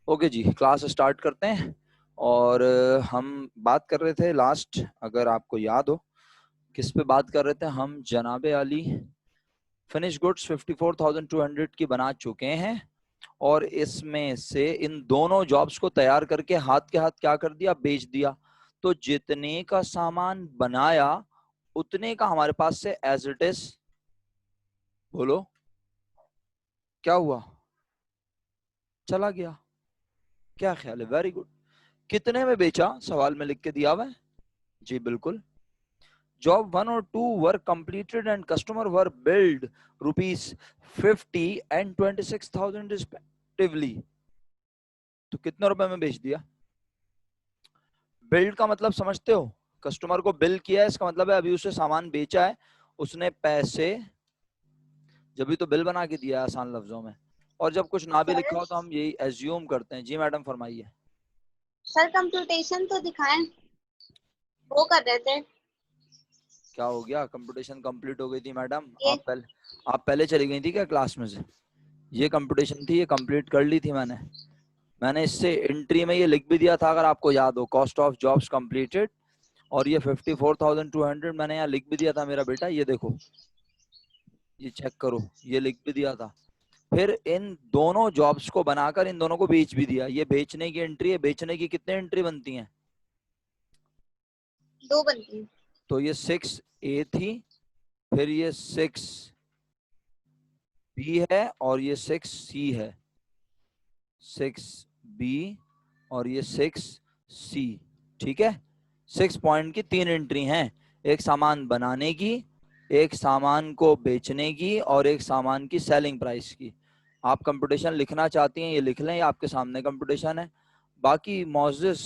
Okay जी, class start करते हैं। और हम बात कर रहे थे लास्ट, अगर आपको याद हो, किस पे बात कर रहे थे हम? जनाबे अली फिनिश गुड्स 54,200 की बना चुके हैं और इसमें से इन दोनों जॉब्स को तैयार करके हाथ के हाथ क्या कर दिया, बेच दिया। तो जितने का सामान बनाया उतने का हमारे पास से एज इट इज, बोलो क्या हुआ, चला गया। क्या ख्याल है? Very good. कितने में बेचा? सवाल में लिख के दिया हुआ है जी, बिल्कुल। Job 1 or 2 were completed and customer were billed rupees 50 and 26,000 respectively. तो कितने रुपए में बेच दिया? बिल्ड का मतलब समझते हो? कस्टमर को बिल किया है, इसका मतलब है अभी उसे सामान बेचा है, उसने पैसे, जब भी तो बिल बना के दिया है आसान लफ्जों में। और जब कुछ ना भी सर लिखा हो तो हम यही एज्यूम करते हैं। जी मैडम फरमाइए। सर कंप्यूटेशन तो दिखाएं, वो कर रहे थे क्या हो गया? कंप्यूटेशन कंप्लीट हो गई थी मैडम? ये। आप पहले चली गई थी क्या क्लास में से? ये कंप्यूटेशन थी, ये कंप्लीट कर ली थी मैंने इससे एंट्री में ये लिख भी दिया था, अगर आपको याद हो, कॉस्ट ऑफ जॉब्स कंप्लीटेड। और ये 54,200 मैंने यहाँ लिख भी दिया था मेरा बेटा, ये देखो, ये चेक करो, ये लिख भी दिया था। फिर इन दोनों जॉब्स को बनाकर इन दोनों को बेच भी दिया। ये बेचने की एंट्री है। बेचने की कितने एंट्री बनती हैं? 2 बनती है। तो ये 6A थी, फिर ये 6B है और ये 6C है। 6B और ये 6C, ठीक है। 6 पॉइंट की 3 एंट्री हैं, एक सामान बनाने की, एक सामान को बेचने की और एक सामान की सेलिंग प्राइस की। आप कंप्यूटेशन लिखना चाहती हैं, ये लिख लें, ये आपके सामने कंप्यूटेशन है। बाकी मौजूद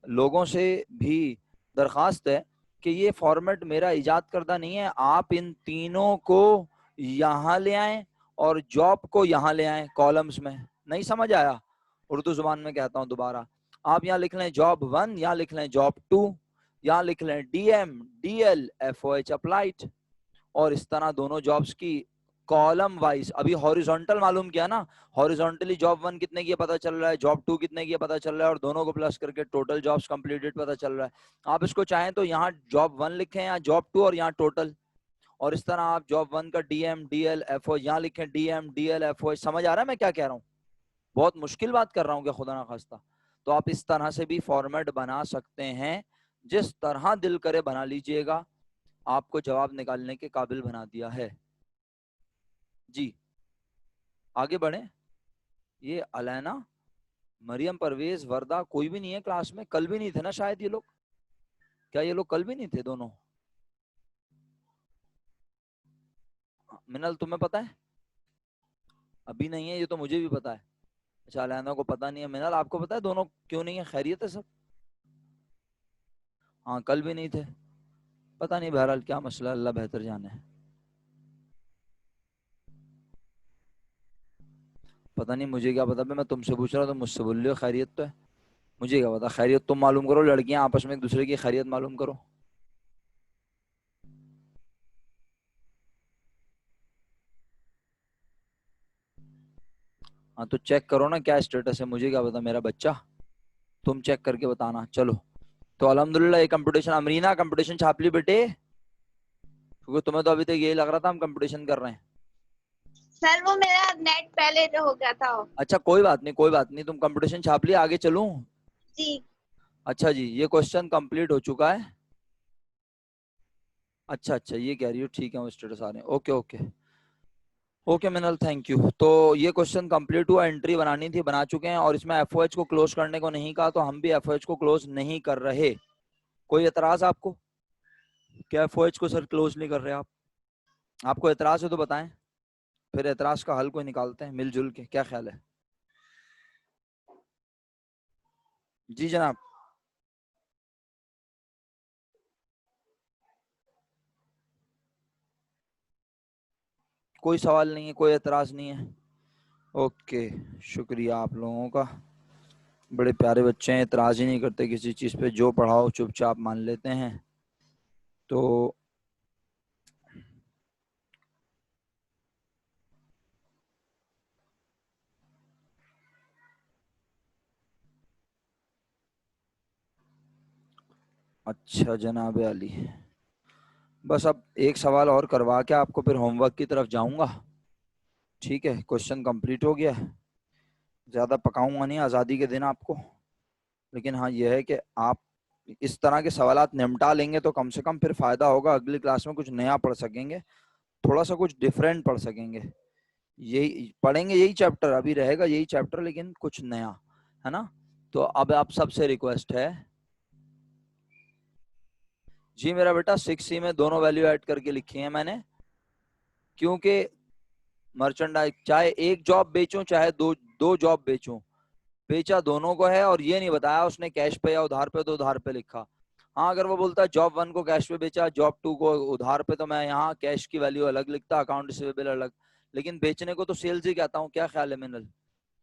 लोगों से भी दरख्वास्त है कि ये फॉर्मेट मेरा इजाद करदा नहीं है, आप इन तीनों को यहाँ ले आएं और जॉब को यहाँ ले आएं कॉलम्स में। नहीं समझ आया? उर्दू जुबान में कहता हूँ दोबारा, आप यहाँ लिख लें जॉब 1, यहाँ लिख लें जॉब 2, यहाँ लिख लें DM DL FOH अप्लाइड, और इस तरह दोनों जॉब्स की कॉलम वाइज। अभी हॉरिजॉन्टल मालूम किया ना, हॉरिजॉन्टली जॉब 1 कितने की है पता चल रहा है, जॉब 2 कितने की है पता चल रहा है, और दोनों को प्लस करके टोटल जॉब्स कंप्लीटेड पता चल रहा है। आप इसको चाहें तो यहाँ जॉब 1 लिखें, यहाँ जॉब 2 और यहाँ टोटल, और इस तरह आप जॉब 1 का DM DL FOH यहाँ लिखें, DM DL FOH। समझ आ रहा है मैं क्या कह रहा हूँ? बहुत मुश्किल बात कर रहा हूँ क्या खुदा ना खास्ता? तो आप इस तरह से भी फॉर्मेट बना सकते हैं, जिस तरह दिल करे बना लीजिएगा, आपको जवाब निकालने के काबिल बना दिया है जी। आगे बढ़े। ये अलैना, मरियम, परवेज, वर्दा, कोई भी नहीं है क्लास में। कल भी नहीं थे ना शायद ये लोग? क्या ये लोग कल भी नहीं थे दोनों? मिनल तुम्हें पता है? अभी नहीं है, ये तो मुझे भी पता है। अच्छा, अलैना को पता नहीं है। मिनल आपको पता है दोनों क्यों नहीं है? खैरियत है सब? हाँ, कल भी नहीं थे। पता नहीं, बहरहाल क्या मसला, अल्लाह बेहतर जाने है। पता नहीं, मुझे क्या पता। मैं तुमसे पूछ रहा हूँ, तुम मुझसे बोल रहे हो खैरियत तो है। मुझे क्या पता? खैरियत तुम मालूम करो, लड़कियां आपस में एक दूसरे की खैरियत मालूम करो। हाँ तो चेक करो ना क्या स्टेटस है, मुझे क्या पता मेरा बच्चा, तुम चेक करके बताना। चलो, तो अल्हम्दुलिल्लाह ये कंपटीशन, अमरीना कंपटीशन छाप ली बेटे, क्योंकि तुम्हें तो अभी तक यही लग रहा था हम कंपटीशन कर रहे हैं। सर वो मेरा नेट पहले जो हो गया था। अच्छा कोई बात नहीं, कोई बात नहीं, तुम कंपटीशन छाप लिया, आगे चलूं? जी। अच्छा जी, ये क्वेश्चन कंप्लीट हो चुका है। अच्छा अच्छा, ये कह रही हो, ठीक है, वो स्टेटस आ रहे हैं। Okay okay okay Minal, thank you. तो ये क्वेश्चन कंप्लीट हुआ, एंट्री बनानी थी, बना चुके हैं, और इसमें एफओएच को क्लोज करने को नहीं कहा, तो हम भी एफओएच को क्लोज नहीं कर रहे। कोई एतराज आपको? क्या एफओएच को सर क्लोज नहीं कर रहे आप? आपको एतराज है तो बताएं, फिर एतराज का हल कोई निकालते हैं मिलजुल के। क्या ख्याल है? जी जनाब। कोई सवाल नहीं है, कोई एतराज नहीं है? ओके, शुक्रिया आप लोगों का, बड़े प्यारे बच्चे हैं, एतराज ही नहीं करते किसी चीज़ पे, जो पढ़ाओ चुपचाप मान लेते हैं। तो अच्छा जनाब अली, बस अब एक सवाल और करवा के आपको फिर होमवर्क की तरफ जाऊंगा। ठीक है, क्वेश्चन कंप्लीट हो गया। ज़्यादा पकाऊंगा नहीं आज़ादी के दिन आपको, लेकिन हाँ यह है कि आप इस तरह के सवालात निपटा लेंगे तो कम से कम फिर फ़ायदा होगा, अगली क्लास में कुछ नया पढ़ सकेंगे, थोड़ा सा कुछ डिफरेंट पढ़ सकेंगे। यही पढ़ेंगे, यही चैप्टर अभी रहेगा, यही चैप्टर लेकिन कुछ नया, है ना। तो अब आप सबसे रिक्वेस्ट है जी, मेरा बेटा 6C में दोनों वैल्यू ऐड करके लिखी है मैंने, क्योंकि मर्चेंडाइज चाहे एक जॉब बेचूं चाहे दो दो जॉब बेचूं, बेचा दोनों को है, और ये नहीं बताया उसने कैश पे या उधार पे, तो उधार पे लिखा। हाँ अगर वो बोलता है जॉब 1 को कैश पे बेचा, जॉब 2 को उधार पे, तो मैं यहाँ कैश की वैल्यू अलग लिखता, अकाउंट रिसीवेबल अलग, लेकिन बेचने को तो सेल्स ही कहता हूँ। क्या ख्याल है मिनल?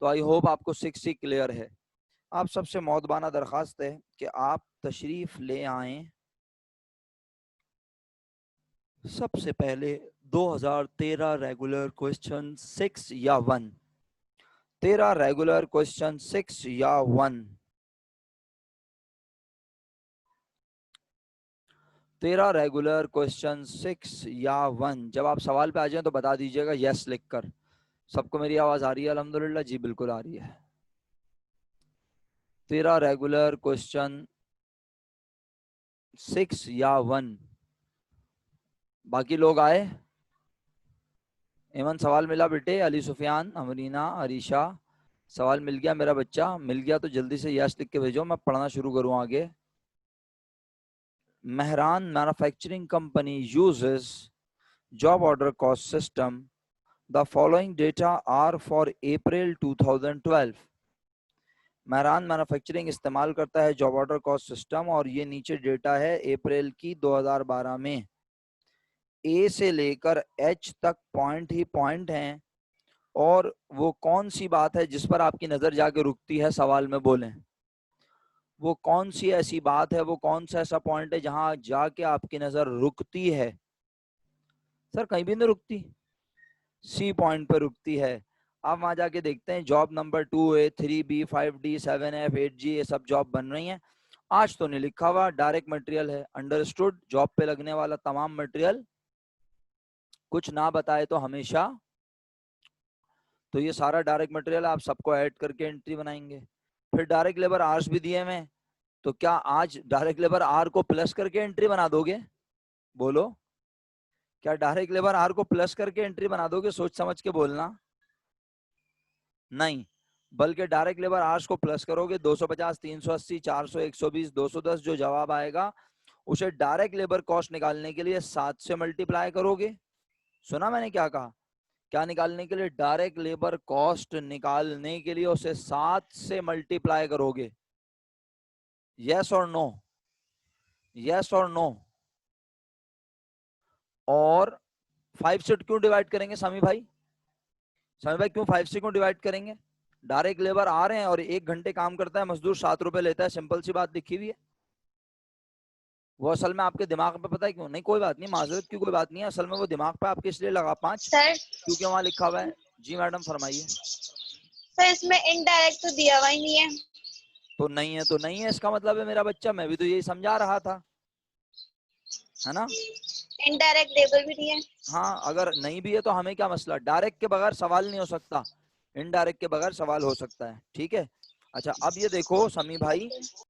तो आई होप आपको 6C क्लियर है। आप सबसे मौदबाना दरखास्त है कि आप तशरीफ ले आए। सबसे पहले 2013 रेगुलर क्वेश्चन 6 या 1, 13 रेगुलर क्वेश्चन 6 या 1, 13 रेगुलर क्वेश्चन 6 या 1। जब आप सवाल पे आ जाएं तो बता दीजिएगा यस लिखकर। सबको मेरी आवाज आ रही है अल्हम्दुलिल्लाह? जी बिल्कुल आ रही है। 13 रेगुलर क्वेश्चन 6 या 1। बाकी लोग आए? एमन सवाल मिला बेटे? अली सुफियान, अमरीना, अरीशा, सवाल मिल गया? मेरा बच्चा मिल गया तो जल्दी से यस लिख के भेजो, मैं पढ़ना शुरू करूं आगे। Mehran manufacturing company uses job order cost system. The following data are for April 2012. Mehran manufacturing इस्तेमाल करता है जॉब ऑर्डर कॉस्ट सिस्टम, और ये नीचे डेटा है अप्रैल की 2012 में। ए से लेकर एच तक पॉइंट ही पॉइंट हैं, और वो कौन सी बात है जिस पर आपकी नजर जाके रुकती है? सवाल में बोलें, वो कौन सी ऐसी बात है, वो कौन सा ऐसा पॉइंट है जहां जाके आपकी नजर रुकती है? सर कहीं भी नहीं रुकती, सी पॉइंट पर रुकती है। आप वहां जाके देखते हैं job number 2A, 3B, 5D, 7F, 8G, ये सब जॉब बन रही हैं। आज तो नहीं लिखा हुआ, डायरेक्ट मटेरियल है, अंडरस्टूड, जॉब पे लगने वाला तमाम मटेरियल, कुछ ना बताए तो हमेशा। तो ये सारा डायरेक्ट मटेरियल आप सबको ऐड करके एंट्री बनाएंगे। फिर डायरेक्ट लेबर आर्स भी दिए हुए, तो क्या आज डायरेक्ट लेबर आर को प्लस करके एंट्री बना दोगे? बोलो, क्या डायरेक्ट लेबर आर को प्लस करके एंट्री बना दोगे? सोच समझ के बोलना। नहीं, बल्कि डायरेक्ट लेबर आवर्स को प्लस करोगे, 250, 380, 400, 120, 210 जो जवाब आएगा उसे डायरेक्ट लेबर कॉस्ट निकालने के लिए 7 से मल्टीप्लाई करोगे। सुना मैंने क्या कहा? क्या निकालने के लिए? डायरेक्ट लेबर कॉस्ट निकालने के लिए उसे 7 से मल्टीप्लाई करोगे। यस और नो? यस और नो? और 5 से क्यों डिवाइड करेंगे समी भाई? समी भाई क्यों 5 से क्यों डिवाइड करेंगे? डायरेक्ट लेबर आ रहे हैं और 1 घंटे काम करता है, मजदूर 7 रुपए लेता है, सिंपल सी बात लिखी हुई है। वो असल में आपके दिमाग पे पता है क्यों नहीं? कोई बात नहीं, माजरत की कोई बात नहीं है, असल में वो दिमाग पे आपके इसलिए लगा 5 सर क्योंकि वहां लिखा हुआ है। जी मैडम फरमाइए। सर इसमें इनडायरेक्ट तो दिया हुआ ही नहीं है। तो नहीं है तो नहीं है, इसका मतलब है मेरा बच्चा, मैं भी तो यही समझा रहा था, है ना। इनडायरेक्ट लेबल भी दिया है। हाँ अगर नहीं भी है तो हमें क्या मसला, डायरेक्ट के बगैर सवाल नहीं हो सकता, इनडायरेक्ट के बगैर सवाल हो सकता है, ठीक है। अच्छा अब ये देखो समी भाई,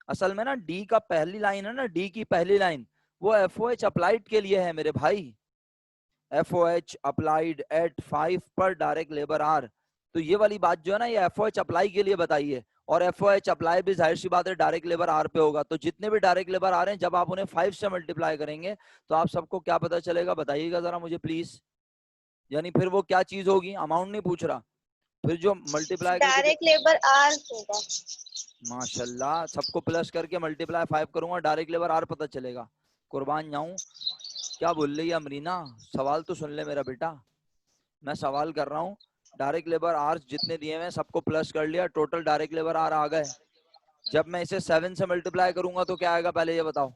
असल में ना डी का पहली लाइन है ना, डी की पहली लाइन वो FOH अप्लाइड के लिए है मेरे भाई। FOH अप्लाइड एट 5 पर डायरेक्ट लेबर आर, तो ये वाली बात जो है ना ये FOH अप्लाई के लिए बताई है, और FOH अप्लाई भी जाहिर सी बात है डायरेक्ट लेबर आर पे होगा। तो जितने भी डायरेक्ट लेबर आ रहे हैं जब आप उन्हें 5 से मल्टीप्लाई करेंगे तो आप सबको क्या पता चलेगा? बताइएगा जरा मुझे प्लीज। यानी फिर वो क्या चीज होगी? अमाउंट नहीं पूछ रहा, फिर जो मल्टीप्लाई करके जो, डायरेक्ट लेबर आर होगा। माशाल्लाह, सबको प्लस करके मल्टीप्लाई 5 करूंगा, डायरेक्ट लेबर आर पता चलेगा। कुर्बान जाऊं। क्या बोल रही है अमरीना? सवाल तो सुन ले मेरा बेटा, मैं सवाल कर रहा हूँ। डायरेक्ट लेबर आवर्स जितने दिए हुए सबको प्लस कर लिया, टोटल डायरेक्ट लेबर आर आ गए। जब मैं इसे 7 से मल्टीप्लाई करूंगा तो क्या आएगा पहले ये बताओ?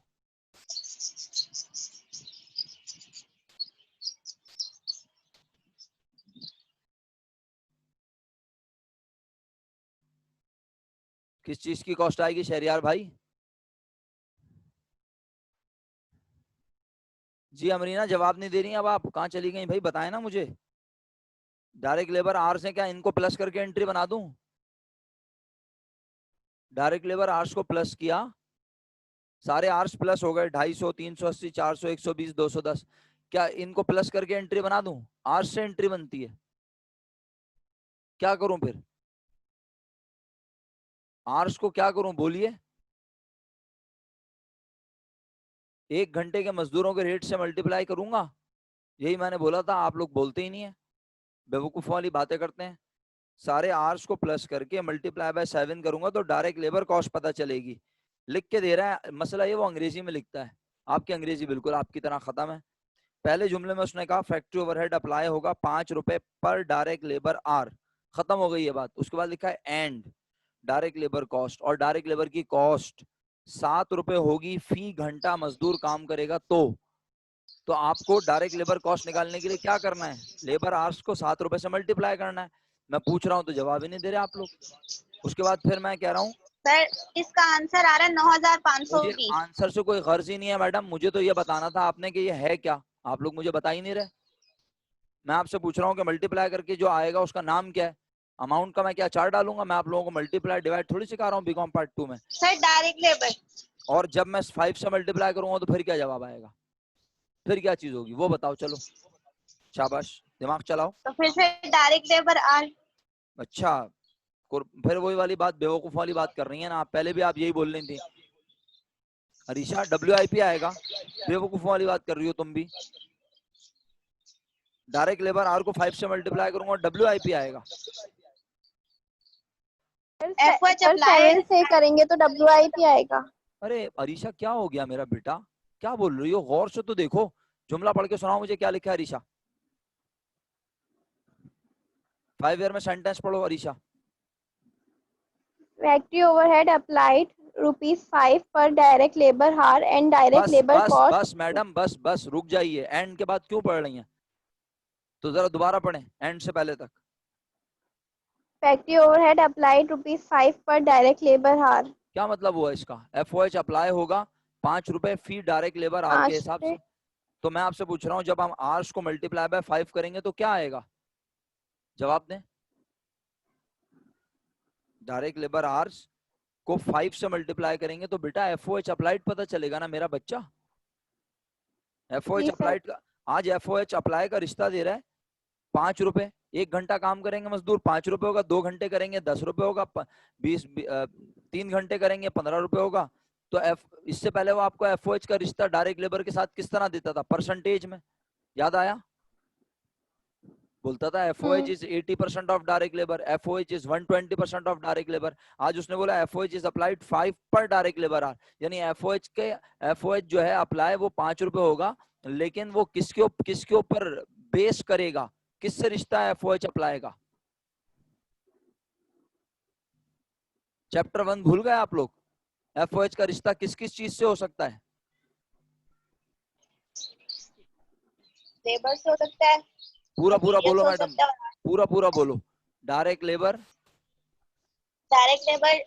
किस चीज की कॉस्ट आएगी शहरियार भाई? जी अमरीना जवाब नहीं दे रही अब आप कहाँ चली गई भाई, बताए ना मुझे। डायरेक्ट लेबर आर से क्या इनको प्लस करके एंट्री बना दूं? डायरेक्ट लेबर आर्स को प्लस किया, सारे आर्स प्लस हो गए, 250, 380, 400, 120, 210। क्या इनको प्लस करके एंट्री बना दूं? आर्स से एंट्री बनती है, क्या करूं फिर? आर्स को क्या करूं बोलिए? 1 घंटे के मजदूरों के रेट से मल्टीप्लाई करूंगा? यही मैंने बोला था, आप लोग बोलते ही नहीं है, बेवकूफ वाली बातें करते हैं। सारे आर्स को प्लस करके मल्टीप्लाई बाय 7 करूंगा तो डायरेक्ट लेबर कॉस्ट पता चलेगी। लिख के दे रहा है, मसला ये वो अंग्रेजी में लिखता है, आपकी अंग्रेजी बिल्कुल आपकी तरह खत्म है। पहले जुमले में उसने कहा फैक्ट्री ओवरहेड अप्लाई होगा 5 रुपए पर डायरेक्ट लेबर आर, खत्म हो गई ये बात। उसके बाद लिखा है एंड डायरेक्ट लेबर कॉस्ट, और डायरेक्ट लेबर की कॉस्ट 7 रुपए होगी फी घंटा मजदूर काम करेगा। तो आपको डायरेक्ट लेबर कॉस्ट निकालने के लिए क्या करना है? लेबर आवर्स को 7 रुपए से मल्टीप्लाई करना है। मैं पूछ रहा हूँ तो जवाब ही नहीं दे रहे आप लोग। उसके बाद फिर मैं कह रहा हूँ सर इसका आंसर आ रहा है 9520। मुझे आंसर से कोई गर्ज ही नहीं है मैडम, मुझे तो ये बताना था आपने कि ये है क्या, आप लोग मुझे बता ही नहीं रहे। मैं आपसे पूछ रहा हूँ कि मल्टीप्लाई करके जो आएगा उसका नाम क्या है? अमाउंट का मैं क्या चार्ट डालूंगा? मैं आप लोगों को मल्टीप्लाई डिवाइड थोड़ी सिखा रहा हूँ बीकॉम पार्ट 2 में। Sir direct labour. और जब मैं 5 से मल्टीप्लाई करूंगा तो फिर क्या जवाब आएगा? फिर क्या चीज होगी वो बताओ। चलो शाबाश, दिमाग चलाओ। तो फिर से डायरेक्ट लेबर आर। अच्छा, फिर वही वाली बात, बेवकूफ वाली बात कर रही है ना आप, पहले भी आप यही बोल रही थी। अरीशा WIP आएगा, बेवकूफ वाली बात कर रही हो तुम भी। डायरेक्ट लेबर आर को 5 से मल्टीप्लाई करूंगा WIP आएगा। एफओएच सर अप्लाई 7 से करेंगे तो WIP आएगा। अरे अरीशा क्या हो गया मेरा बेटा, क्या बोल रही हो? गौर से तो देखो, जुमला पढ़ के सुनाओ मुझे, क्या लिखा है अरीशा? 5 ईयर में सेंटेंस पढ़ो अरीशा। फैक्ट्री ओवरहेड अप्लाइड ₹5 पर डायरेक्ट लेबर हार एंड डायरेक्ट बस लेबर बस कॉस्ट। बस मैडम, बस बस रुक जाइए, एंड के बाद क्यों पढ़ रही हैं? तो जरा दोबारा पढ़ें एंड से पहले तक। फैक्ट्री ओवरहेड अप्लाइड ₹5 पर डायरेक्ट लेबर हार। क्या मतलब हुआ इसका? FOH अप्लाई होगा 5 रुपए फी डायरेक्ट लेबर आर के 5 हिसाब से से। तो मैं आपसे पूछ रहा हूँ जब हम आर्स को मल्टीप्लाई बाय 5 करेंगे तो क्या आएगा? जवाब दें। डायरेक्ट लेबर आर्स को 5 से मल्टीप्लाई करेंगे तो बेटा FOH अप्लाइड पता चलेगा ना मेरा बच्चा। FOH जी सर। अप्लाइड का, आज FOH अप्लाई का रिश्ता दे रहा है 5 रुपए। 1 घंटा काम करेंगे मजदूर 5 रुपए होगा, 2 घंटे करेंगे 10 रुपए होगा, 3 घंटे करेंगे 15 रुपए होगा। तो इससे पहले वो आपको FOH का रिश्ता डायरेक्ट लेबर के साथ किस तरह देता था? परसेंटेज में, याद आया? बोलता था FOH is 80% of direct labour, FOH is 120% of direct labour. आज उसने बोला FOH इज अप्लाइड 5 पर डायरेक्ट लेबर आर, यानी FOH जो है अप्लाई वो 5 रुपए होगा, लेकिन वो किसके ऊपर बेस करेगा? किससे रिश्ता है FOH अप्लाई का? चैप्टर 1 भूल गए आप लोग? FOH का रिश्ता किस किस चीज से हो सकता है? लेबर से हो सकता है, पूरा पूरा मटेरियल बोलो से हो मैडम, सकता है, पूरा पूरा बोलो। Direct labour, direct labour,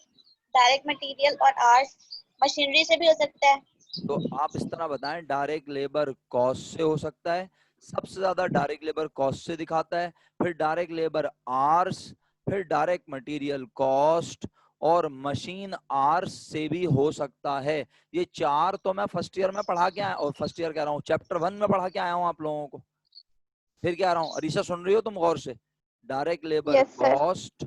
direct material और आर्स मशीनरी से भी हो सकता है। तो आप इस तरह बताएं, डायरेक्ट लेबर कॉस्ट से हो सकता है, सबसे ज्यादा डायरेक्ट लेबर कॉस्ट से दिखाता है, फिर डायरेक्ट लेबर आर्स, फिर डायरेक्ट मटेरियल कॉस्ट, और मशीन आर्स से भी हो सकता है। ये 4 तो मैं फर्स्ट ईयर में पढ़ा के आया, और फर्स्ट ईयर कह रहा हूँ चैप्टर 1 में पढ़ा के आया हूँ आप लोगों को। फिर क्या रहा हूँ अरीशा, सुन रही हो तुम गौर से? Direct labour yes sir. Cost,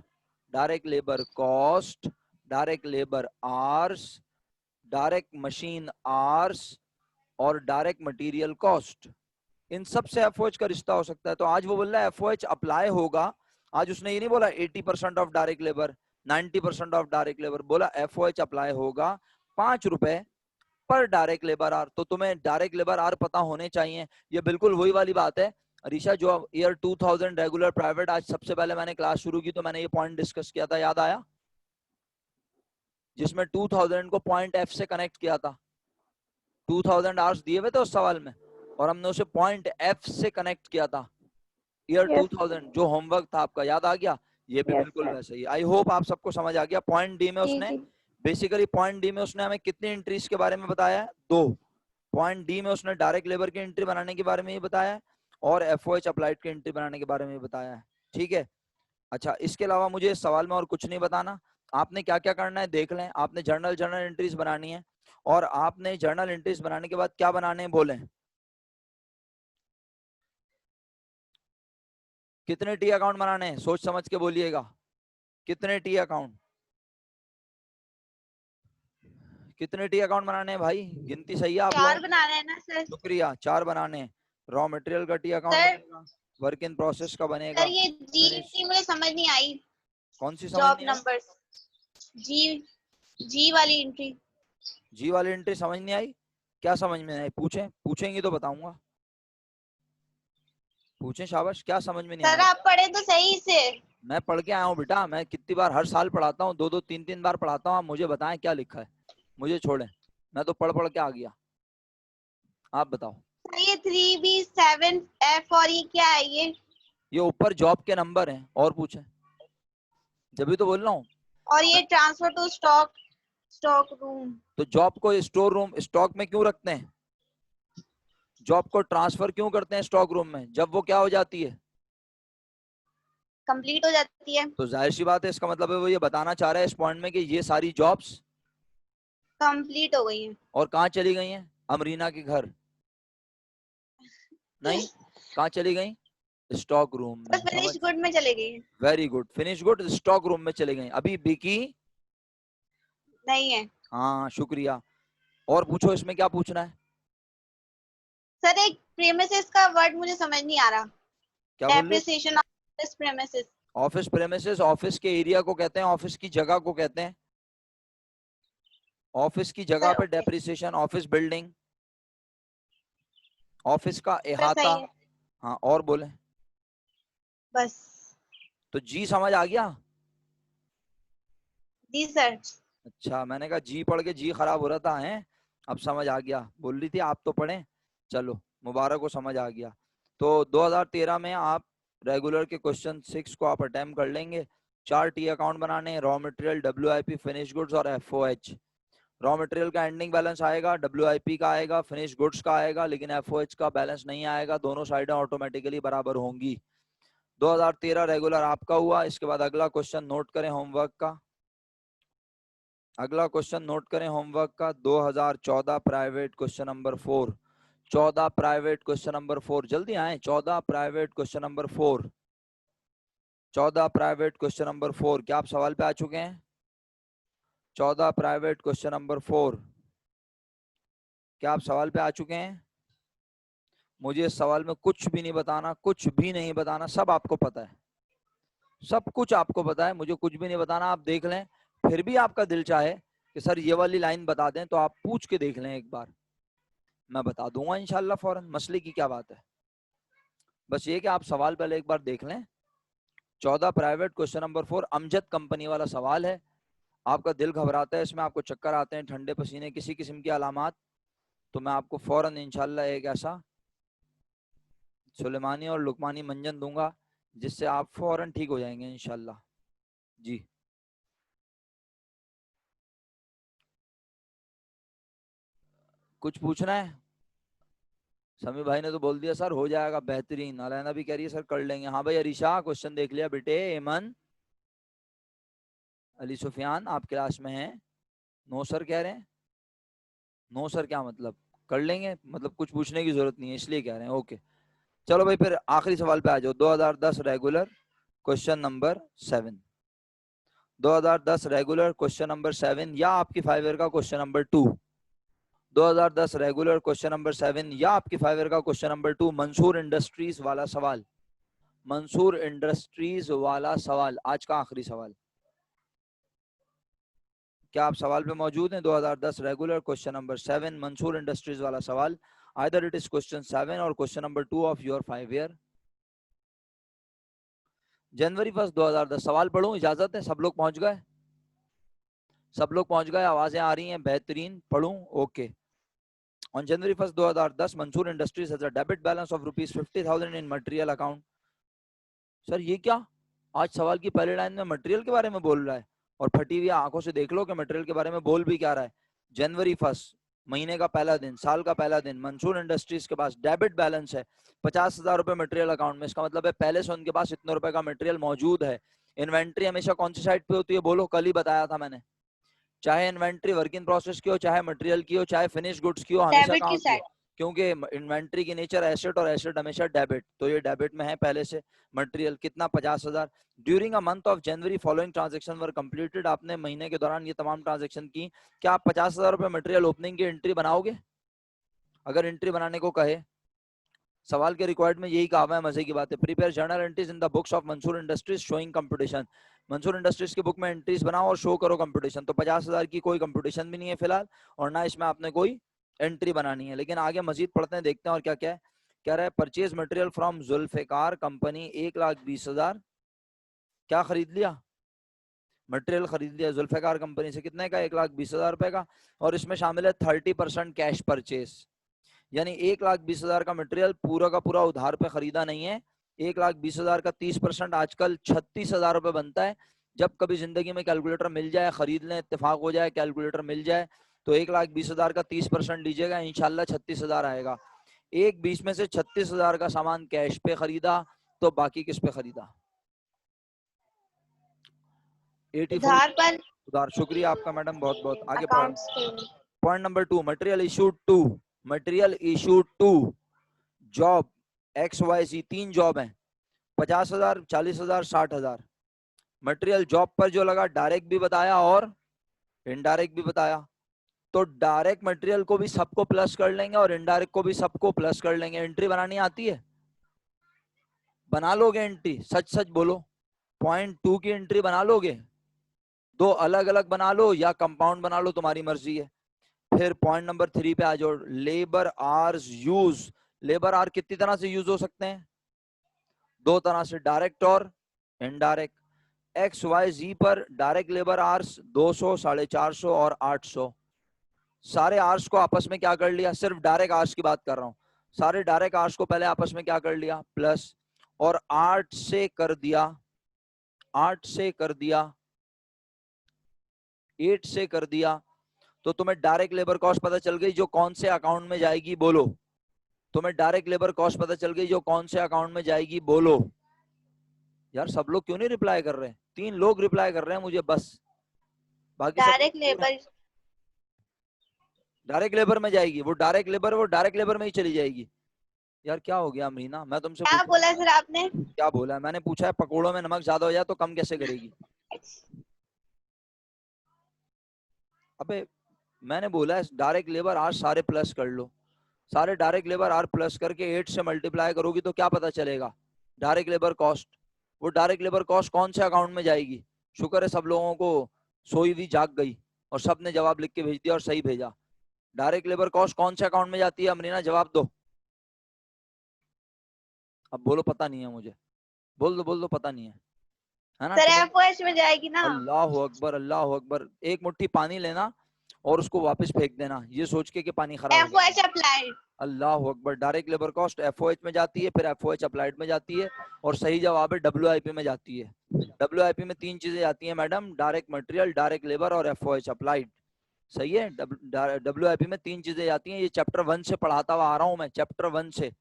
direct labour cost, direct labour hours, direct machine hours, और डायरेक्ट मटेरियल कॉस्ट, इन सब से FOH का रिश्ता हो सकता है। तो आज वो बोल रहा है FOH अप्लाई होगा, आज उसने ये नहीं बोला 80% of direct labour, 90% of direct labour, बोला FOH अप्लाई होगा 5 रुपए पर डायरेक्ट लेबर आर। तो तुम्हें डायरेक्ट लेबर आर पता होने चाहिए। ये बिल्कुल वही वाली बात है अरीशा, जो ईयर 2000 रेगुलर प्राइवेट, आज सबसे पहले मैंने क्लास शुरू की तो मैंने ये पॉइंट डिस्कस किया था, याद आया? जिसमें 2000 को पॉइंट F से कनेक्ट किया था। 2000 आवर्स दिए हुए थे उस सवाल में, और हमने उसे पॉइंट F से कनेक्ट किया था। ईयर 2000 जो होमवर्क था आपका, याद आ गया? ये भी बिल्कुल सर। वैसे ही। आई होप आप सबको समझ आ गया। पॉइंट डी में जी उसने जी। बेसिकली, पॉइंट डी में उसने हमें कितनी एंट्रीज के बारे में बताया है? 2। पॉइंट डी में उसने डायरेक्ट लेबर की एंट्री बनाने के बारे में ही बताया है और एफओएच अप्लाइड की एंट्री बनाने के बारे में बताया है। ठीक है, अच्छा इसके अलावा मुझे इस सवाल में और कुछ नहीं बताना। आपने क्या क्या करना है देख लें। आपने जर्नल एंट्रीज बनानी है और आपने जर्नल एंट्रीज बनाने के बाद क्या बनाने हैं बोलें। कितने टी अकाउंट बनाने हैं सोच समझ के बोलिएगा। कितने टी अकाउंट, कितने टी अकाउंट बनाने हैं भाई, गिनती सही है आप 4 लोग। बनाना है ना सर? शुक्रिया, 4 बनाने हैं। रॉ मटेरियल का टी अकाउंट सर बनेगा, वर्क इन प्रोसेस का बनेगा। सर ये जी फिनिश, एंट्री मुझे समझ नहीं आई। कौन सी समझ जॉब नहीं आई? नंबर्स, जी जी वाली एंट्री। जी वाली एंट्री समझ नहीं आई? क्या समझ में नहीं आई पूछें, पूछेंगी तो बताऊंगा। पूछें, शाबाश, क्या समझ में नहीं सर आया? आप पढ़े तो सही से। मैं पढ़ के आया हूँ बेटा, मैं कितनी बार हर साल पढ़ाता हूँ, 2-2 3-3 बार पढ़ाता हूँ। आप मुझे बताएं क्या लिखा है, मुझे छोड़ें, मैं तो पढ़ पढ़ के आ गया। आप बताओ। सर ये 3B7F और ये क्या है ये ऊपर जॉब के नंबर हैं, और पूछें, जब भी तो बोल रहा हूँ। और ये ट्रांसफर टू स्टॉक रूम। तो जॉब को स्टोर रूम स्टॉक में क्यों रखते हैं? जॉब को ट्रांसफर क्यों करते हैं स्टॉक रूम में? जब वो क्या हो जाती है, कंप्लीट हो जाती है। तो जाहिर सी बात है, इसका मतलब है वो ये बताना चाह रहा है इस पॉइंट में कि ये सारी जॉब्स कंप्लीट हो गई है। और कहाँ चली गई हैं? अमरीना के घर नहीं, कहाँ चली गई? स्टॉक रूम तो में। समझ, फिनिश गुड में चले गई है। Very good, finish good stock room में चले गई। अभी बिकी नहीं है हाँ, शुक्रिया। और पूछो, इसमें क्या पूछना है? सर। एक प्रेमिसेस का वर्ड मुझे समझ नहीं आ रहा। क्या बोल रहे? Depreciation of premises. Office premises, office के एरिया को कहते हैं, ऑफिस की जगह को कहते हैं। ऑफिस की जगह सर पे okay, depreciation, office building, office का सर अहाता। सही है हाँ, और बोले बस। तो जी समझ आ गया? जी सर। अच्छा, मैंने कहा जी पढ़ के जी खराब हो रहा था हैं, अब समझ आ गया। बोल रही थी आप तो पढ़े, चलो मुबारक हो, समझ आ गया। तो 2013 में आप रेगुलर के क्वेश्चन 6 को आप अटेम्प्ट कर लेंगे। 4 टी अकाउंट बनाने, raw material, WIP, finish goods और FOH। रॉ मटेरियल का एंडिंग बैलेंस आएगा, WIP का आएगा, फिनिश गुड्स का आएगा, लेकिन FOH का बैलेंस नहीं आएगा। दोनों साइडें ऑटोमेटिकली बराबर होंगी। 2013 रेगुलर आपका हुआ। इसके बाद अगला क्वेश्चन नोट करें होमवर्क का। अगला क्वेश्चन नोट करें होमवर्क का, 2014 private question number 4। 14 private question number 4, जल्दी आए। 14 private question number 4। 14 private question number 4, क्या आप सवाल पे आ चुके हैं? 14 प्राइवेट क्वेश्चन नंबर 4, क्या आप सवाल पे आ चुके हैं? मुझे इस सवाल में कुछ भी नहीं बताना, कुछ भी नहीं बताना, सब आपको पता है, सब कुछ आपको पता है, मुझे कुछ भी नहीं बताना। आप देख लें, फिर भी आपका दिल चाहे कि सर ये वाली लाइन बता दें, तो आप पूछ के देख लें एक बार, मैं बता दूंगा इंशाल्लाह फौरन, मसले की क्या बात है। बस ये कि आप सवाल पहले एक बार देख लें। 14 private question number 4 Amjad company वाला सवाल है। आपका दिल घबराता है इसमें, आपको चक्कर आते हैं, ठंडे पसीने, किसी किस्म की अलामात, तो मैं आपको फौरन इंशाल्लाह एक ऐसा सुलेमानी और लुकमानी मंजन दूंगा जिससे आप फौरन ठीक हो जाएंगे इंशाल्लाह। जी, कुछ पूछना है? समी भाई ने तो बोल दिया सर हो जाएगा, बेहतरीन। अलैना भी कह रही है सर कर लेंगे। हाँ भाई, अरीशा क्वेश्चन देख लिया बेटे। एमन, अली सुफियान आप क्लास में हैं? नो सर कह रहे हैं। नो सर क्या मतलब? कर लेंगे मतलब कुछ पूछने की जरूरत नहीं है इसलिए कह रहे हैं, ओके। चलो भाई, फिर आखिरी सवाल पे आ जाओ। 2010 regular question number 7। 2010 regular question number 7 या आपकी 5 ईयर का question number 2। 2010 regular question number 7 या आपकी 5 ईयर का क्वेश्चन नंबर 2, मंसूर इंडस्ट्रीज वाला सवाल। मंसूर इंडस्ट्रीज वाला सवाल, आज का आखिरी सवाल। क्या आप सवाल पे मौजूद हैं? 2010 regular question number 7 Mansoor industries वाला सवाल। आइदर इट इज क्वेश्चन 7 और question number 2 of your 5 year. जनवरी 1 2010 सवाल पढ़ूं, इजाजत है? सब लोग पहुंच गए? सब लोग पहुंच गए, आवाजें आ रही हैं, बेहतरीन। पढ़ूं, okay. On January 1st 2010 Mansoor Industries has a debit balance of rupees 50,000 in material account। Sir ये क्या, आज सवाल की पहली लाइन में मटेरियल के बारे में बोल रहा है, और फटी हुई आंखों से देख लो कि मटेरियल के बारे में बोल भी क्या रहा है। जनवरी 1 महीने का पहला दिन, साल का पहला दिन, मंसूर इंडस्ट्रीज के पास डेबिट बैलेंस है 50,000 रुपए मटेरियल अकाउंट में। इसका मतलब है पहले से उनके पास इतने रुपए का मटेरियल मौजूद है। इन्वेंट्री हमेशा कौन सी साइड पे होती है बोलो, कल ही बताया था मैंने। चाहे इन्वेंट्री वर्क इन प्रोसेस की हो, चाहे मटेरियल की हो, चाहे फिनिश गुड्स की हो, हमेशा डेबिट कहाँ की होती है? साइड। क्योंकि इन्वेंट्री की नेचर एसेट और एसेट हमेशा डेबिट, तो ये डेबिट में है पहले से। मटेरियल कितना 50,000। During a month of January following transaction were completed, आपने महीने के दौरान ये तमाम ट्रांजेक्शन की। क्या आप 50,000 रुपए मटेरियल ओपनिंग की एंट्री बनाओगे? अगर एंट्री बनाने को कहे, सवाल के रिक्वायर्ड में यही कहा हुआ है, मजे की बात है। Prepare journal entries in the books of Mansoor industries showing competition. Mansoor industries की बुक में एंट्रीज बनाओ और शो करो कंपटीशन। तो 50,000 की कोई कंपटीशन भी नहीं है फिलहाल, और ना इसमें आपने कोई एंट्री बनानी है। लेकिन आगे मजीद पढ़ते हैं, देखते हैं और क्या क्या है। कह रहा है purchase material from Zulfikar company 1,20,000। क्या खरीद लिया? मटेरियल खरीद लिया जुल्फिकार कंपनी से, कितने का? 1,20,000 रुपए का। और इसमें शामिल है 30% कैश परचेज, यानी 1,20,000 का मटेरियल पूरा का पूरा उधार पे खरीदा नहीं है। 1,20,000 का 30% आजकल 36,000 रुपए बनता है। जब कभी जिंदगी में कैलकुलेटर मिल जाए, खरीद लें, इत्तेफाक हो जाए, कैलकुलेटर मिल जाए, तो 1,20,000 का 30% लीजिएगा, इंशाल्लाह 36,000 आएगा। 1,20 में से 36,000 का सामान कैश पे खरीदा, तो बाकी किस पे खरीदा? 84 उधार पर उधार। शुक्रिया आपका मैडम, बहुत बहुत। आगे पढ़ा। Accounts payment. Point number 2, material issued to, material issued to job XYZ। 3 job हैं, 50,000, 40,000, 60,000। मटेरियल जॉब पर जो लगा डायरेक्ट भी बताया और इनडायरेक्ट भी बताया। तो डायरेक्ट मटेरियल को भी सबको प्लस कर लेंगे और इनडायरेक्ट को भी सबको प्लस कर लेंगे। एंट्री बनानी आती है? बना लोगे एंट्री? सच सच बोलो, पॉइंट 2 की एंट्री बना लोगे? 2 अलग अलग बना लो या कंपाउंड बना लो, तुम्हारी मर्जी है। फिर पॉइंट नंबर 3 पे आ जाओ, labour hours use. Labour hours कितनी तरह से यूज हो सकते हैं? 2 तरह से, डायरेक्ट और इनडायरेक्ट। XYZ पर डायरेक्ट लेबर आर्स 200, 450 और 800। सारे आर्स को आपस में क्या कर लिया? सिर्फ डायरेक्ट आर्स की बात कर रहा हूं। सारे डायरेक्ट आर्स को पहले आपस में क्या कर लिया? प्लस। और 8 से कर दिया, 8 से कर दिया, 8 से कर दिया, तो तुम्हें डायरेक्ट लेबर कॉस्ट पता चल गई जो कौन से अकाउंट में जाएगी, बोलो। तुम्हें डायरेक्ट लेबर कॉस्ट पता चल गई जो कौन से अकाउंट में जाएगी, बोलो। यार सब लोग क्यों नहीं रिप्लाई कर रहे हैं? 3 लोग रिप्लाई कर रहे हैं मुझे बस, बाकी सब डायरेक्ट लेबर। डायरेक्ट लेबर में जाएगी। वो डायरेक्ट लेबर, वो डायरेक्ट लेबर में ही चली जाएगी। यार क्या हो गया अमरीना? मैं तुमसे क्या पूछ, बोला सर आपने? क्या बोला है? मैंने पूछा है पकोड़ों में नमक ज्यादा हो जाए तो कम कैसे करेगी? अबे मैंने बोला है डायरेक्ट लेबर आर सारे प्लस कर लो। सारे डायरेक्ट लेबर आर प्लस करके 8 से मल्टीप्लाई करोगी तो क्या पता चलेगा? Direct labour cost. वो डायरेक्ट लेबर कॉस्ट कौन से अकाउंट में जाएगी? शुक्र है सब लोगों को सोई हुई जाग गई और सब ने जवाब लिख के भेज दिया और सही भेजा। डायरेक्ट लेबर कॉस्ट कौन से अकाउंट में जाती है अमरीना? जवाब दो। अब बोलो पता नहीं है मुझे, बोल दो पता नहीं है ना? सर तुम्हें एफओएच में जाएगी ना। अल्लाह अकबर, अल्लाह अकबर। एक मुट्ठी पानी लेना और उसको वापस फेंक देना, ये सोच के कि पानी खराब हो गया। FOH applied. अल्लाह अकबर। डायरेक्ट लेबर कॉस्ट एफओएच में जाती है, फिर एफओएच अप्लाइड में जाती है, और सही जवाब है डब्ल्यूआईपी में जाती है। डब्ल्यूआईपी में 3 चीजें जाती हैं madam, direct material, direct labour और एफओएच अप्लाइड। सही है, डब्ल्यूआईपी में 3 चीजें जाती हैं। ये चैप्टर 1 से पढ़ाता हुआ आ रहा हूं मैं, चैप्टर 1 से।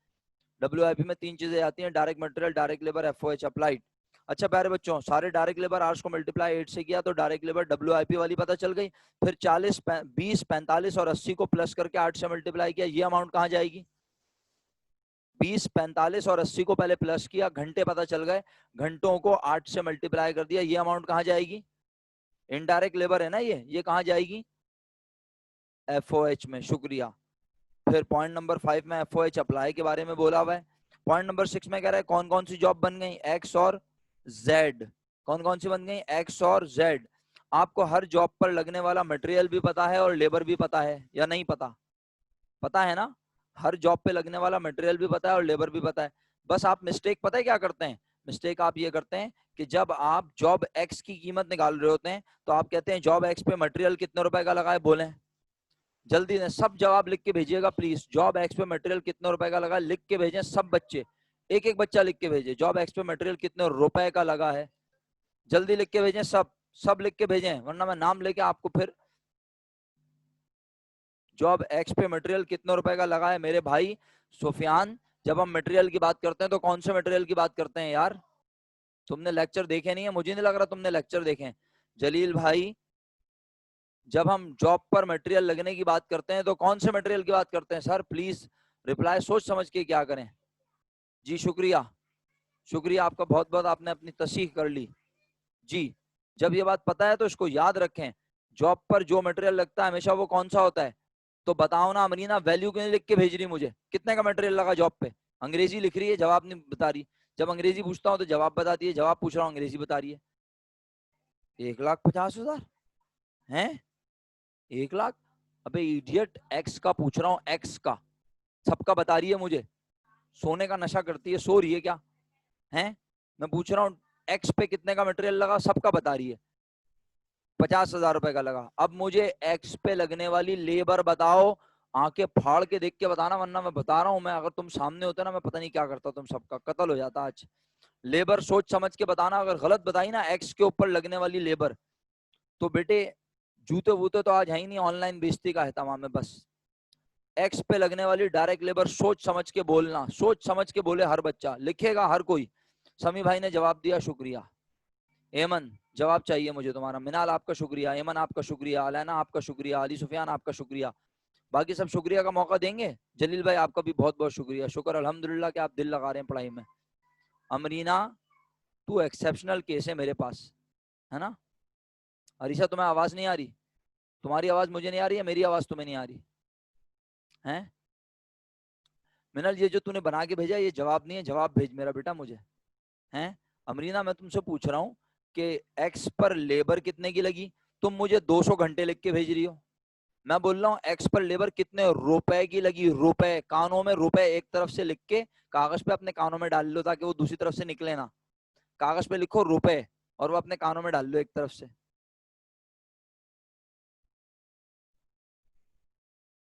डब्ल्यूआईपी में 3 चीजें आती हैं, direct material, direct labour, FOH applied. अच्छा प्यारे बच्चों, सारे डायरेक्ट लेबर आर्स को मल्टीप्लाई 8 से किया तो डायरेक्ट लेबर डब्ल्यूआईपी वाली पता चल गई। फिर 40, 20, 45 और 80 को प्लस करके 8 से मल्टीप्लाई किया, ये अमाउंट कहाँ जाएगी? 20, 45 और 80 को पहले प्लस किया, घंटे पता चल गए, घंटों को 8 से मल्टीप्लाई कर दिया, ये अमाउंट कहाँ जाएगी? इनडायरेक्ट लेबर है ना ये कहाँ जाएगी? एफओएच में। शुक्रिया। फिर पॉइंट नंबर 5 में एफओएच अप्लाई के बारे में बोला हुआ है। पॉइंट नंबर 6 में कह रहा है कौन कौन सी जॉब बन गई? एक्स और जेड। कौन कौन सी बन गई? एक्स और जेड। आपको हर जॉब पर लगने वाला मटेरियल भी पता है और लेबर भी पता है या नहीं पता? पता है ना? हर जॉब पे लगने वाला मटेरियल भी पता है और लेबर भी पता है। बस आप मिस्टेक पता है क्या करते हैं? मिस्टेक आप ये करते हैं कि जब आप जॉब एक्स की कीमत निकाल रहे होते हैं तो आप कहते हैं जॉब एक्स पे मटेरियल कितने रुपए का लगा है, बोलें जल्दी से। सब जवाब लिख के भेजिएगा प्लीज। जॉब एक्स पे मटेरियल कितने रुपए का लगा, लिख के भेजें सब बच्चे, एक एक बच्चा लिख के भेजे। जॉब एक्स पे मटेरियल कितने रुपए का लगा है, जल्दी लिख के भेजें सब, सब लिख के भेजें, वरना मैं नाम लेके आपको फिर। जॉब एक्स पे मटेरियल कितने रुपए का लगा है मेरे भाई सुफियान। जब हम मटेरियल की बात करते हैं तो कौन से मटेरियल की बात करते हैं यार? तुमने लेक्चर देखे नहीं है, मुझे नहीं लग रहा तुमने लेक्चर देखे हैं। जलील भाई, जब हम जॉब पर मटेरियल लगने की बात करते हैं तो कौन से मटेरियल की बात करते हैं सर? प्लीज रिप्लाई सोच समझ के क्या करें। जी शुक्रिया, शुक्रिया आपका बहुत बहुत, आपने अपनी तस्दीक कर ली जी। जब ये बात पता है तो इसको याद रखें, जॉब पर जो मटेरियल लगता है हमेशा वो कौन सा होता है? तो बताओ ना अमरीना, वैल्यू क्यों नहीं लिख के भेज रही मुझे? कितने का मटेरियल लगा जॉब पे? अंग्रेजी लिख रही है, जवाब नहीं बता रही। जब अंग्रेजी पूछता हूँ तो जवाब बताती है, जवाब पूछ रहा हूँ अंग्रेजी बता रही है। 1,50,000 है? 1,00,000? अबे इडियट, एक्स का पूछ रहा हूँ, एक्स का। सबका बता रही है मुझे। सोने का नशा करती है, सो रही है क्या? है, मैं पूछ रहा हूँ एक्स पे कितने का मटेरियल लगा, सबका बता रही है। 50,000 रुपए का लगा। अब मुझे एक्स पे लगने वाली लेबर बताओ, आंखें फाड़ के देख के बताना, वरना मैं बता रहा हूं, मैं अगर तुम सामने होते ना मैं पता नहीं क्या करता, तुम सबका कत्ल हो जाता आज। लेबर सोच समझ के बताना, अगर गलत बताई ना एक्स के ऊपर लगने वाली लेबर, तो बेटे जूते वूते तो आज है ही नहीं, ऑनलाइन बेइज्जती का है तमाम है बस। एक्स पे लगने वाली डायरेक्ट लेबर सोच समझ के बोलना, सोच समझ के बोले, हर बच्चा लिखेगा, हर कोई। समी भाई ने जवाब दिया, शुक्रिया। एमन, जवाब चाहिए मुझे तुम्हारा। मिनाल आपका शुक्रिया, एमन आपका शुक्रिया, अलैना आपका शुक्रिया, अली सुफियान आपका शुक्रिया। बाकी सब शुक्रिया का मौका देंगे। जलील भाई आपका भी बहुत बहुत शुक्रिया, शुक्र अल्हम्दुलिल्लाह कि आप दिल लगा रहे हैं पढ़ाई में। अमरीना, तू एक्सेप्शनल केस है मेरे पास, है ना? अरीशा, तुम्हें आवाज नहीं आ रही? तुम्हारी आवाज मुझे नहीं आ रही है, मेरी आवाज तुम्हें नहीं आ रही है? मिनल, ये जो तूने बना के भेजा ये जवाब नहीं है, जवाब भेज मेरा बेटा मुझे। हैं अमरीना, मैं तुमसे पूछ रहा हूँ कि एक्स पर लेबर कितने की लगी, तुम मुझे 200 घंटे लिख के भेज रही हो। मैं बोल रहा हूँ एक्स पर लेबर कितने रुपए की लगी, रुपए, कानों में रुपए एक तरफ से लिख के कागज पे अपने कानों में डाल लो, ताकि वो दूसरी तरफ से निकले ना। कागज पे लिखो रुपए और वो अपने कानों में डाल लो एक तरफ से।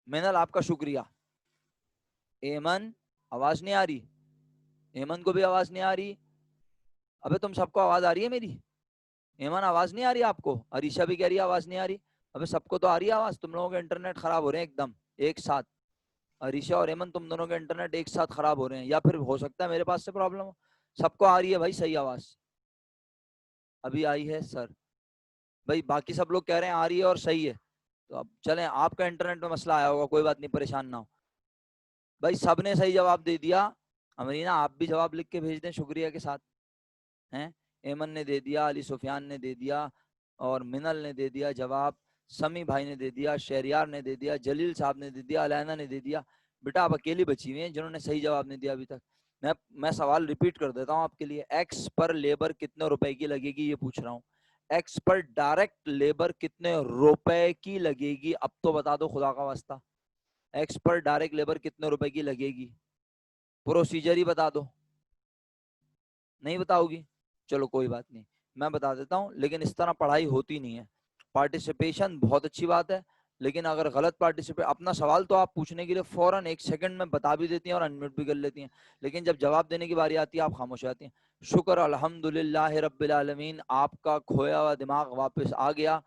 मिनल आपका शुक्रिया। एमन, आवाज नहीं आ रही? एमन को भी आवाज नहीं आ रही? अबे तुम सबको आवाज आ रही है मेरी? एमन आवाज नहीं आ रही आपको? अरीशा भी कह रही है आवाज नहीं आ रही। अबे सबको तो आ रही है आवाज, तुम लोगों के इंटरनेट खराब हो रहे हैं एकदम एक साथ। अरीशा और एमन, तुम दोनों के इंटरनेट एक साथ खराब हो रहे हैं, या फिर हो सकता है मेरे पास से प्रॉब्लम हो। सबको आ रही है भाई सही आवाज? अभी आई है सर भाई, बाकी सब लोग कह रहे हैं आ रही है और सही है। तो अब चलें, आपका इंटरनेट में मसला आया होगा, कोई बात नहीं, परेशान ना हो। भाई सबने सही जवाब दे दिया। अमरीना आप भी जवाब लिख के भेज दें शुक्रिया के साथ। हैं, एमन ने दे दिया, अली सुफियान ने दे दिया, और मिनल ने दे दिया जवाब, समी भाई ने दे दिया, शहरियार ने दे दिया, जलील साहब ने दे दिया, अलैना ने दे दिया। बेटा आप अकेली बची हुई हैं जिन्होंने सही जवाब नहीं दिया अभी तक। मैं सवाल रिपीट कर देता हूँ आपके लिए। एक्स पर लेबर कितने रुपए की लगेगी ये पूछ रहा हूँ। एक्स पर डायरेक्ट लेबर कितने रुपए की लगेगी, अब तो बता दो खुदा का वास्ता। एक्स पर डायरेक्ट लेबर कितने रुपए की लगेगी? प्रोसीजर ही बता दो। नहीं बताओगी? चलो कोई बात नहीं, मैं बता देता हूँ, लेकिन इस तरह पढ़ाई होती नहीं है। पार्टिसिपेशन बहुत अच्छी बात है, लेकिन अगर गलत पार्टिसिपेट, अपना सवाल तो आप पूछने के लिए फौरन 1 सेकंड में बता भी देती हैं और अनम्यूट भी कर लेती हैं, लेकिन जब जवाब देने की बारी आती है आप खामोश आती हैं। शुक्र अल्हम्दुलिल्लाह रब्बिल आलमीन, आपका खोया हुआ दिमाग वापस आ गया,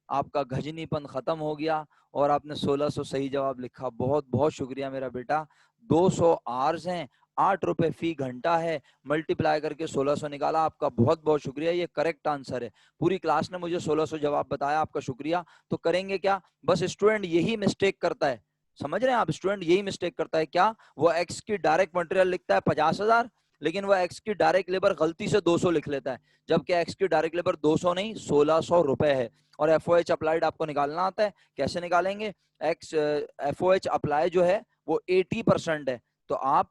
आपका घजनीपन खत्म हो गया और आपने 1600 सही जवाब लिखा। बहुत बहुत शुक्रिया मेरा बेटा। 200 आवर्स हैं, 8 रुपए फी घंटा है, मल्टीप्लाई करके 1600 निकाला, आपका बहुत बहुत शुक्रिया, ये करेक्ट आंसर है। पूरी क्लास ने मुझे 1600 जवाब बताया, आपका शुक्रिया। तो करेंगे क्या, बस स्टूडेंट यही मिस्टेक करता है, समझ रहे हैं आप? स्टूडेंट यही मिस्टेक करता है क्या, वो एक्स की डायरेक्ट मटेरियल लिखता है 50,000, लेकिन वो एक्स की डायरेक्ट लेबर गलती से 200 लिख लेता है, जबकि एक्स की डायरेक्ट लेबर 200 नहीं 1600 रुपए है। और एफओएच अप्लाइड आपको निकालना आता है, कैसे निकालेंगे? एक्स एफओएच अप्लाई जो है वो 80% है, तो आप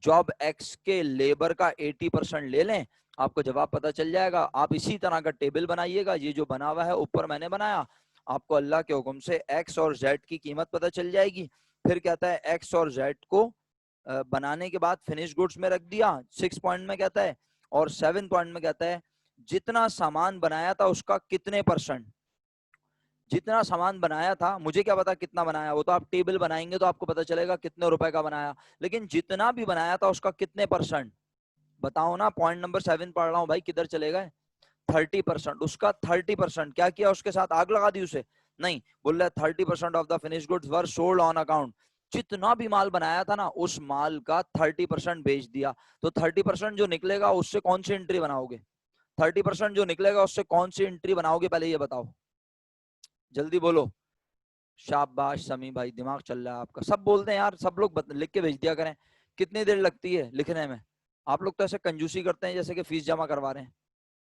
जॉब एक्स के लेबर का 80% ले लें, आपको जवाब पता चल जाएगा। आप इसी तरह का टेबल बनाइएगा, ये जो बना हुआ है ऊपर मैंने बनाया, आपको अल्लाह के हुक्म से एक्स और जेड की कीमत पता चल जाएगी। फिर कहता है एक्स और जेड को बनाने के बाद फिनिश गुड्स में रख दिया, 6 पॉइंट में कहता है, और 7 पॉइंट में कहता है जितना सामान बनाया था उसका कितने %। जितना सामान बनाया था, मुझे क्या पता कितना बनाया, वो तो आप टेबल बनाएंगे तो आपको पता चलेगा कितने रुपए का बनाया, लेकिन जितना भी बनाया था उसका कितने %। बताओ ना, पॉइंट नंबर 7 पढ़ रहा हूँ भाई, किधर चले गए? 30%, उसका 30%। क्या किया उसके साथ? आग लगा दी उसे, नहीं, बोल रहा है 30% of the finish goods were sold on account. जितना भी माल बनाया था ना, उस माल का 30% बेच दिया। तो 30% जो निकलेगा उससे कौन सी एंट्री बनाओगे? 30% जो निकलेगा उससे कौन सी एंट्री बनाओगे, पहले ये बताओ, जल्दी बोलो। शाबाश समी भाई, दिमाग चल रहा है आपका। सब बोलते हैं यार, सब लोग लिख के भेज दिया करें। कितनी देर लगती है लिखने में? आप लोग तो ऐसे कंजूसी करते हैं जैसे कि फीस जमा करवा रहे हैं।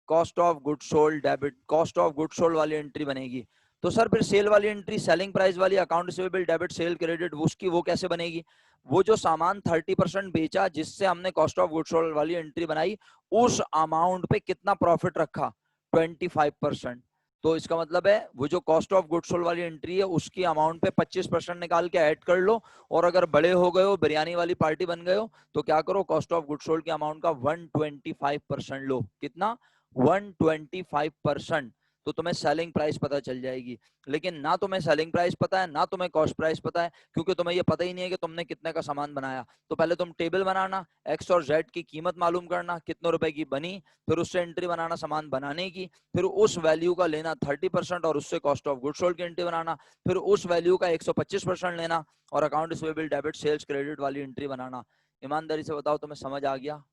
Cost of good sold debit, cost of good sold वाली एंट्री बनेगी। तो सर फिर सेल वाली एंट्री, सेलिंग प्राइस वाली, account receivable debit cell credit, उसकी वो कैसे बनेगी? वो जो सामान 30% बेचा जिससे हमने कॉस्ट ऑफ गुड सोल्ड वाली एंट्री बनाई, उस अमाउंट पे कितना प्रॉफिट रखा? 25%। तो इसका मतलब है वो जो कॉस्ट ऑफ गुड सोल्ड वाली एंट्री है उसकी अमाउंट पे 25% निकाल के ऐड कर लो। और अगर बड़े हो गए हो, बिरयानी वाली पार्टी बन गए हो, तो क्या करो, कॉस्ट ऑफ गुड सोल्ड की अमाउंट का 125% लो। कितना? 125%। तो तुम्हें सेलिंग प्राइस पता चल जाएगी। लेकिन ना तुम्हें सेलिंग प्राइस पता है, ना तुम्हें कॉस्ट प्राइस पता है, क्योंकि तुम्हें ये पता ही नहीं है कि तुमने कितने का सामान बनाया। तो पहले तुम टेबल बनाना, एक्स और जेड की कीमत मालूम करना कितने रुपए की बनी, फिर उससे एंट्री बनाना सामान बनाने की, फिर उस वैल्यू का लेना 30% और उससे कॉस्ट ऑफ गुड सोल्ड की एंट्री बनाना, फिर उस वैल्यू का 125% लेना और account receivable debit sales credit वाली एंट्री बनाना। ईमानदारी से बताओ, तुम्हें समझ आ गया?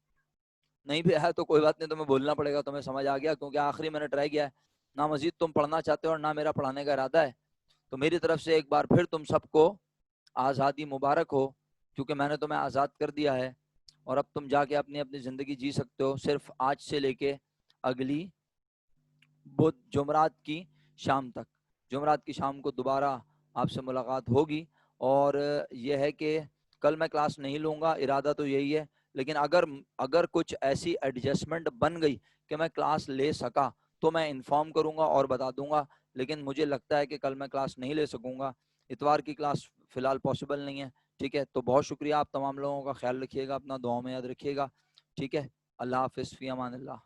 नहीं भी आया तो कोई बात नहीं, तुम्हें बोलना पड़ेगा तुम्हें समझ आ गया, क्योंकि आखिरी मैंने ट्राई किया है ना। मजीद तुम पढ़ना चाहते हो और ना मेरा पढ़ाने का इरादा है। तो मेरी तरफ से एक बार फिर तुम सबको आज़ादी मुबारक हो, क्योंकि मैंने तुम्हें आज़ाद कर दिया है और अब तुम जाके अपनी अपनी ज़िंदगी जी सकते हो, सिर्फ आज से लेके अगली बुध जुमरात की शाम तक। जुमरात की शाम को दोबारा आपसे मुलाकात होगी। और यह है कि कल मैं क्लास नहीं लूँगा, इरादा तो यही है। लेकिन अगर अगर कुछ ऐसी एडजस्टमेंट बन गई कि मैं क्लास ले सका तो मैं इन्फॉर्म करूँगा और बता दूंगा। लेकिन मुझे लगता है कि कल मैं क्लास नहीं ले सकूँगा, इतवार की क्लास फ़िलहाल पॉसिबल नहीं है। ठीक है, तो बहुत शुक्रिया, आप तमाम लोगों का ख्याल रखिएगा, अपना दुआओं में याद रखिएगा। ठीक है, अल्लाह हाफिज़, फ़ी अमान अल्लाह।